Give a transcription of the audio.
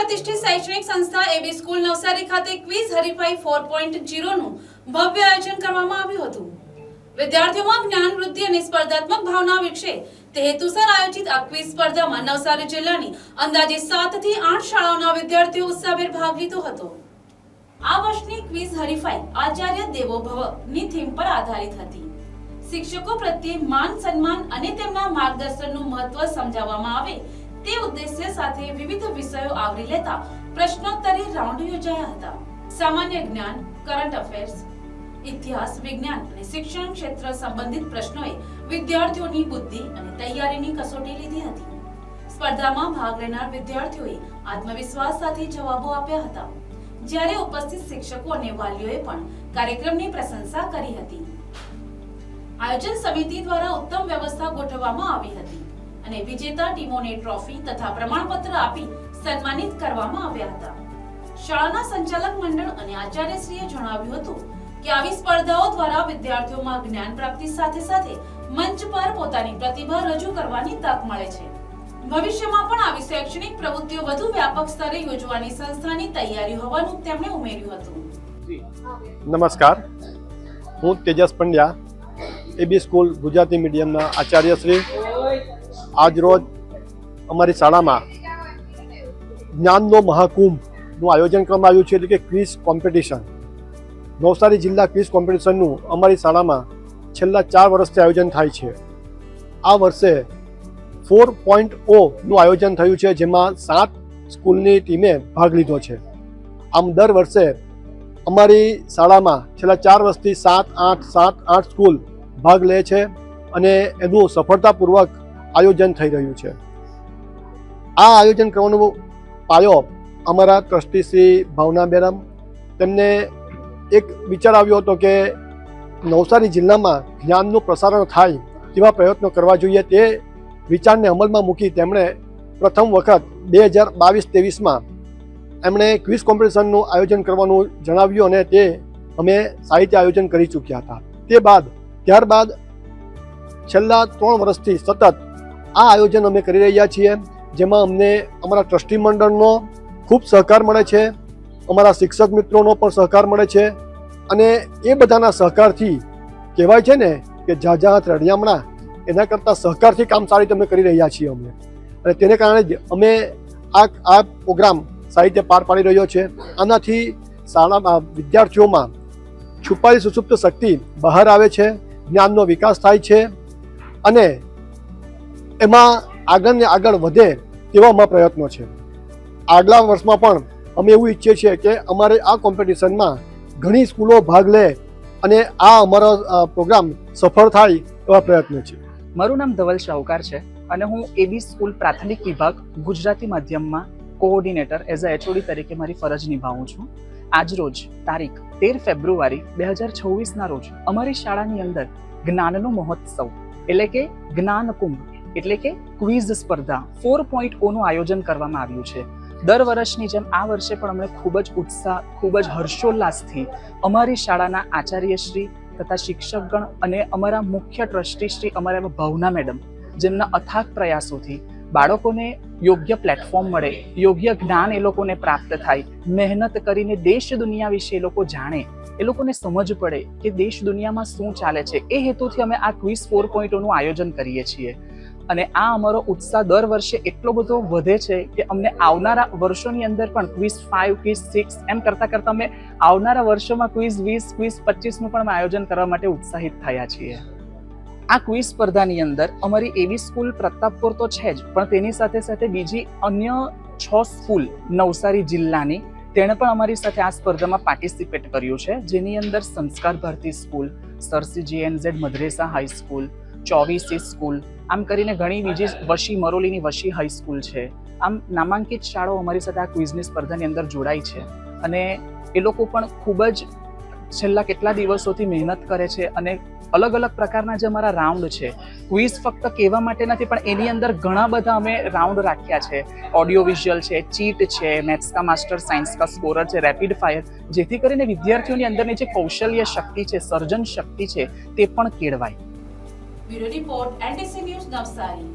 પ્રતિષ્ઠિત શૈક્ષણિક સંસ્થા એબી સ્કૂલ નવસારી ખાતે ક્વિઝ હરીફાઈ 4.0 નું ભવ્ય આયોજન કરવામાં આવ્યું હતું। વિદ્યાર્થીઓમાં જ્ઞાન વૃદ્ધિ અને સ્પર્ધાત્મક ભાવના વિકસે તે હેતુસર આયોજિત આ ક્વિઝ સ્પર્ધામાં નવસારી જિલ્લાની અંદાજે 7 થી 8 શાળાઓના વિદ્યાર્થીઓ ઉત્સાહભેર ભાગ લીધો હતો। આ વર્ષની ક્વિઝ હરીફાઈ આચાર્ય દેવો ભવ ની થીમ પર આધારિત હતી। શિક્ષકો પ્રત્યે માન સન્માન અને તેમના માર્ગદર્શનનું મહત્વ સમજાવવામાં આવે તે ઉદ્દેશ્ય સાથે વિવિધ વિષયો આવરી લેતા પ્રશ્નોત્તરી રાઉન્ડ યોજાયા હતા। સામાન્ય જ્ઞાન, કરંટ અફેર્સ, ઇતિહાસ, વિજ્ઞાન અને શિક્ષણ ક્ષેત્ર સંબંધિત પ્રશ્નોએ વિદ્યાર્થીઓની બુદ્ધિ અને તૈયારીની કસોટી લીધી હતી। સ્પર્ધામાં ભાગ લેનાર વિદ્યાર્થીઓએ આત્મવિશ્વાસ સાથે જવાબો આપ્યા હતા, જ્યારે ઉપસ્થિત શિક્ષકો અને વાલીઓએ પણ કાર્યક્રમની પ્રશંસા કરી હતી। આયોજન સમિતિ દ્વારા ઉત્તમ વ્યવસ્થા ગોઠવવામાં આવી હતી અને વિજેતા ટીમોને ટ્રોફી તથા પ્રમાણપત્ર આપી સન્માનિત કરવામાં આવ્યા હતા। શાળાના સંચાલક મંડળ અને આચાર્યશ્રીએ જણાવ્યું હતું કે આવી સ્પર્ધાઓ દ્વારા વિદ્યાર્થીઓમાં જ્ઞાન પ્રાપ્તિ સાથે સાથે મંચ પર પોતાની પ્રતિભા રજૂ કરવાની તક મળે છે। ભવિષ્યમાં પણ આવી શૈક્ષણિક પ્રવૃત્તિઓ વધુ વ્યાપક સ્તરે યોજવાની સંસ્થાની તૈયારી હોવાનું તેમણે ઉમેર્યું હતું। નમસ્કાર, હું તેજસ પંડ્યા, એબી સ્કૂલ ગુજરાતી મીડિયમના આચાર્યશ્રી। આજ રોજ અમારી શાળામાં જ્ઞાનનો મહાકુંભનું આયોજન કરવામાં આવ્યું છે, એટલે કે ક્વિઝ કોમ્પિટિશન। નવસારી જિલ્લા ક્વિઝ કોમ્પિટિશનનું અમારી શાળામાં છેલ્લા 4 વર્ષથી આયોજન થાય છે। આ વર્ષે 4.0નું આયોજન થયું છે, જેમાં 7 સ્કૂલની ટીમે ભાગ લીધો છે। આમ દર વર્ષે અમારી શાળામાં છેલ્લા 4 વર્ષથી 7-8 સ્કૂલ ભાગ લે છે અને એનું સફળતાપૂર્વક આયોજન થઈ રહ્યું છે। આ આયોજન કરવાનો પાયો અમારા ટ્રસ્ટી શ્રી ભાવના બેનમ, તેમને એક વિચાર આવ્યો હતો કે નવસારી જિલ્લામાં જ્ઞાનનું પ્રસારણ થાય તેવા પ્રયત્નો કરવા જોઈએ। તે વિચારને અમલમાં મૂકી તેમણે પ્રથમ વખત 2022-23માં એમણે ક્વિઝ કોમ્પિટિશનનું આયોજન કરવાનું જણાવ્યું અને તે અમે સાહિત્ય આયોજન કરી ચૂક્યા હતા। ત્યારબાદ છેલ્લા 3 વર્ષથી સતત આ આયોજન અમે કરી રહ્યા છીએ, જેમાં અમને અમારા ટ્રસ્ટી મંડળનો ખૂબ સહકાર મળે છે, અમારા શિક્ષક મિત્રોનો પણ સહકાર મળે છે અને એ બધાના સહકારથી કહેવાય છે ને કે ઝાઝા હાથ રળિયામણા, એના કરતાં સહકારથી કામ સારી રીતે અમે કરી રહ્યા છીએ અમે, અને તેને કારણે જ અમે આ પ્રોગ્રામ સાહિત્ય પાર પાડી રહ્યો છે। આનાથી શાળામાં વિદ્યાર્થીઓમાં છુપાયેલી સુસુપ્ત શક્તિ બહાર આવે છે, જ્ઞાનનો વિકાસ થાય છે અને એમાં આગળ ને આગળ વધે તેવા અમારા પ્રયત્નો છે। આગલા વર્ષમાં પણ અમે એવું ઈચ્છીએ છીએ કે અમારે આ કોમ્પિટિશનમાં ઘણી સ્કૂલો ભાગ લે અને આ અમારો પ્રોગ્રામ સફળ થાય એવા પ્રયત્નો છે। મારું નામ ધવલ શાહુકાર છે અને હું એબી સ્કૂલ પ્રાથમિક વિભાગ ગુજરાતી માધ્યમમાં કોઓર્ડિનેટર એઝ અ HOD તરીકે મારી ફરજ નિભાવું છું। આજ રોજ તારીખ 13 ફેબ્રુઆરી 2026ના રોજ અમારી શાળાની અંદર જ્ઞાનનો મહોત્સવ એટલે કે જ્ઞાન કુંભ એટલે કે ક્વિઝ સ્પર્ધા 4.0નું આયોજન કરવામાં આવ્યું છે। દર વર્ષની જેમ આ વર્ષે પણ અમને ખૂબ જ ઉત્સાહ, ખૂબ જ હર્ષોલ્લાસથી અમારી શાળાના આચાર્યશ્રી તથા શિક્ષકગણ અને અમારા મુખ્ય ટ્રસ્ટીશ્રી અમારા ભાવના મેડમ, જેમના અથાગ પ્રયાસોથી બાળકોને યોગ્ય પ્લેટફોર્મ મળે, યોગ્ય જ્ઞાન એ લોકોને પ્રાપ્ત થાય, મહેનત કરીને દેશ દુનિયા વિશે એ લોકો જાણે, એ લોકોને સમજ પડે કે દેશ દુનિયામાં શું ચાલે છે, એ હેતુથી અમે આ ક્વિઝ 4.0નું આયોજન કરીએ છીએ। અને આ અમારો ઉત્સાહ દર વર્ષે એટલો બધો વધે છે કે અમને આવનારા વર્ષોની અંદર પણ ક્વિઝ 5, ક્વિઝ 6 એમ કરતાં કરતાં અમે આવનારા વર્ષોમાં ક્વિઝ 20, ક્વિઝ 25નું પણ આયોજન કરવા માટે ઉત્સાહિત થયા છીએ। આ ક્વિઝ સ્પર્ધાની અંદર અમારી એવી સ્કૂલ પ્રતાપપુર તો છે જ, પણ તેની સાથે સાથે બીજી અન્ય 6 સ્કૂલ નવસારી જિલ્લાની તેણે પણ અમારી સાથે આ સ્પર્ધામાં પાર્ટિસિપેટ કર્યું છે, જેની અંદર સંસ્કાર ભારતી સ્કૂલ, સરસી JNZ મધરેસા હાઈસ્કૂલ, 24C સ્કૂલ, આમ કરીને ઘણી બીજી વશી મરોલીની વશી હાઈસ્કૂલ છે। આમ નામાંકિત શાળાઓ અમારી સાથે આ ક્વિઝની સ્પર્ધાની અંદર જોડાઈ છે અને એ લોકો પણ ખૂબ જ છેલ્લા કેટલા દિવસોથી મહેનત કરે છે અને અલગ અલગ પ્રકારના જે અમારા રાઉન્ડ છે, ક્વિઝ ફક્ત કહેવા માટે નથી પણ એની અંદર ઘણા બધા અમે રાઉન્ડ રાખ્યા છે। ઓડિયો વિઝ્યુઅલ છે, ચીટ છે, મેથ્સ કા માસ્ટર, સાયન્સ કા સ્કોરર છે, રેપિડ ફાયર, જેથી કરીને વિદ્યાર્થીઓની અંદરની જે કૌશલ્ય શક્તિ છે, સર્જન શક્તિ છે તે પણ કેળવાય। Bureau report NTC news Navsari.